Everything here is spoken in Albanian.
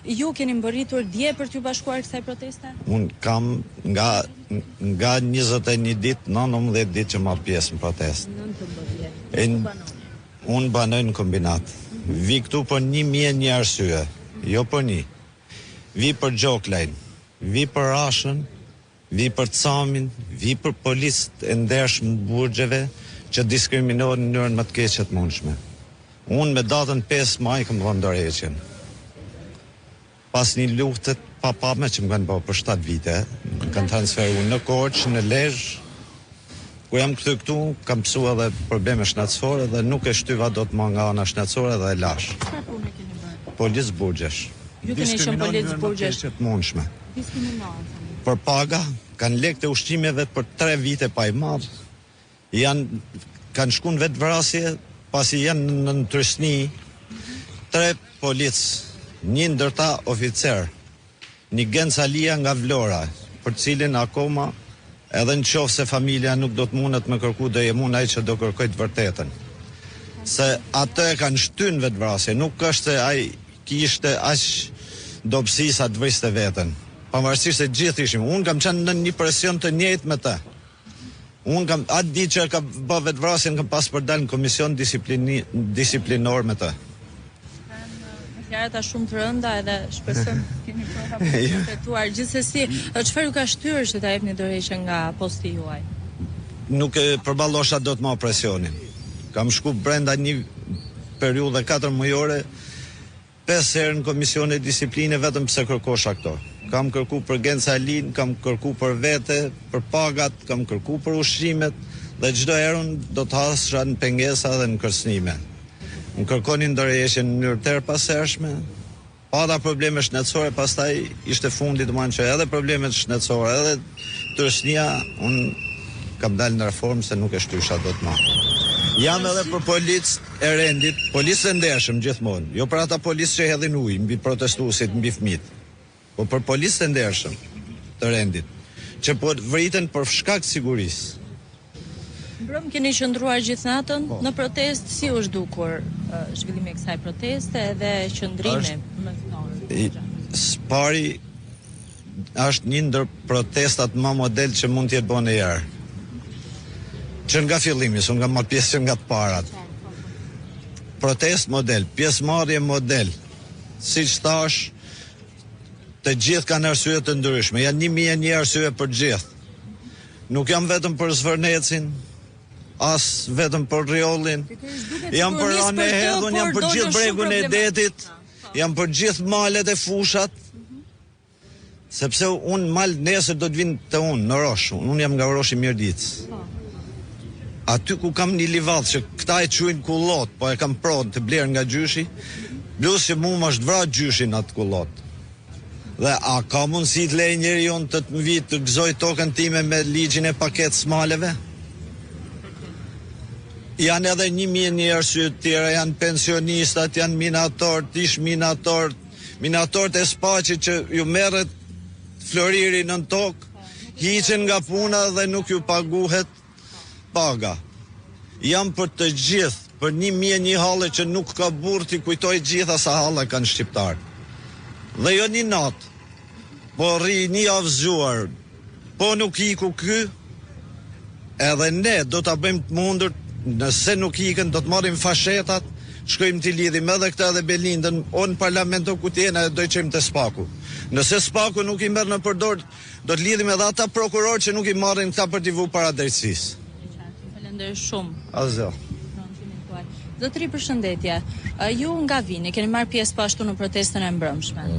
Ju keni mbërritur dje për t'ju bashkuar kësaj proteste? Unë kam nga 21 ditë, 19 ditë që marr pjesë në protestë. 19. Unë banoj në kombinat. Vi këtu për 1001 arsye, jo për një. Vi për Gjoklajn, vi për Rashën, vi për Camin, vi për policët e ndershëm të burgjeve që diskriminohen në mënyrën më të keqe të mundshme. Unë me datën 5 maj kam vënë ndërheqjen. Pas një lufte pa pame që më kanë bërë për 7 vite, më kanë transferuar në Korçë, në Lezhë. Kur jam këtu, kam pësu edhe probleme shëndetësore dhe nuk e shtyva do të më nga ana shëndetësore dhe e lash. Çfarë pune keni bërë? Policë burgjesh. Ju keni qenë policë burgjesh. Të mundshme. Diskriminohen. Për paga, kanë lekë të ushqimeve për 3 vite pa i madh. Kanë shkuar vetë vrasje, pasi janë në Trysni, 3 policë, një ndërta oficer, një Gencalia nga Vlora, për cilin akoma edhe në qoftë se familja nuk do të mundet me kërku, do jem unë ai që do kërkoj të vërtetën. Se atë e kanë shtynë vetë vrasje, nuk është se ai kishte aq dobësi sa të vriste veten. Pavarësisht se gjithë ishim, unë kam qenë në një presion të njëjtë me të. Unë kam atë ditë që ka bë vetë vrasjen, kam pas për dalë në komision disiplinor me të. Fjalata shumë të rënda edhe shpresoj keni përfituar. Gjithsesi, çfarë ju ka shtyrë që ta jepni dorëheqje nga posti juaj? Nuk e përballosha dot më presionin. Kam shku brenda një periudhe 4 mujore 5 herë në komision e disipline vetëm pse kërkosha këto. Kam kërku për Gencalin, kam kërku për vete, për pagat, kam kërku për ushqimet dhe çdo herë do të hasra në pengesa dhe në kërcënime. Më kërkonin ndërheqjen në mënyrë tërpashershme, pata probleme shëndetësore, pastaj ishte fundi domethënë që edhe problemet shëndetësore, edhe tërësnia, unë kam dalë në reformë se nuk e shtysha dot më. Jam edhe për policë e rendit, policë e ndershëm gjithmonë, jo për ata policë që hedhin ujë mbi protestuesit, mbi fëmijët, po për policë e ndershëm të rendit, që po vriten për shkak të sigurisë. Mbrëm keni qëndruar gjithë natën në protestë, si u zhdukur zhvillimi i kësaj proteste dhe qëndrimi në këtë? Spari është një ndër protestat më model që mund të jetë bënë herë. Që nga fillimi, nga më pjesë që nga të parat. Protest model, pjesëmarrje model. Siç thash, të gjithë kanë arsye të ndryshme, janë 1001 arsye për gjithë. Nuk jam vetëm për Zvërnecin, as vetëm për Rjollin, jam për anë e Hedhun, jam për gjithë bregun e Detit, jam për gjithë malet e fushat, sepse unë mal nesër do të vinë të unë, në Rosh, unë jam nga Roshi Mirditës. Aty ku kam një livadh që këta e quajnë kullot, po e kam prodhë të blerë nga gjyshi, plus që mu më është vra gjyshin atë kullot. Dhe a ka mundësi të lejë njeri unë të të vitë të gëzoj tokën time me ligjin e paketës maleve? Janë edhe 1001 arsye të tjera, janë pensionistat, janë minatorët, ish minatorët, minatorët e Spaqit që ju merret floriri në tokë, hiqen nga puna dhe nuk ju paguhet paga. Jam për të gjithë, për 1001 halle që nuk ka burr t'i kujtoj gjitha sa halle kanë shqiptar. Dhe jo një natë, po rri një javë zgjuar, po nuk iku ky, edhe ne do ta bëjmë të mundur. Nëse nuk ikën, do të marrim fashetat, shkojmë t'i lidhim edhe këta edhe Belindën, o në parlament o ku t'jena, do i qëjmë të Spaku. Nëse Spaku nuk i merr në përdor, do të lidhim edhe ata prokuror që nuk i marrin këta për t'i vu para drejtësisë. Falenderoj shumë. Azo. Zotëri, përshëndetje. Ju nga Vini, keni marrë pjesë po ashtu në protestën e mbrëmshme?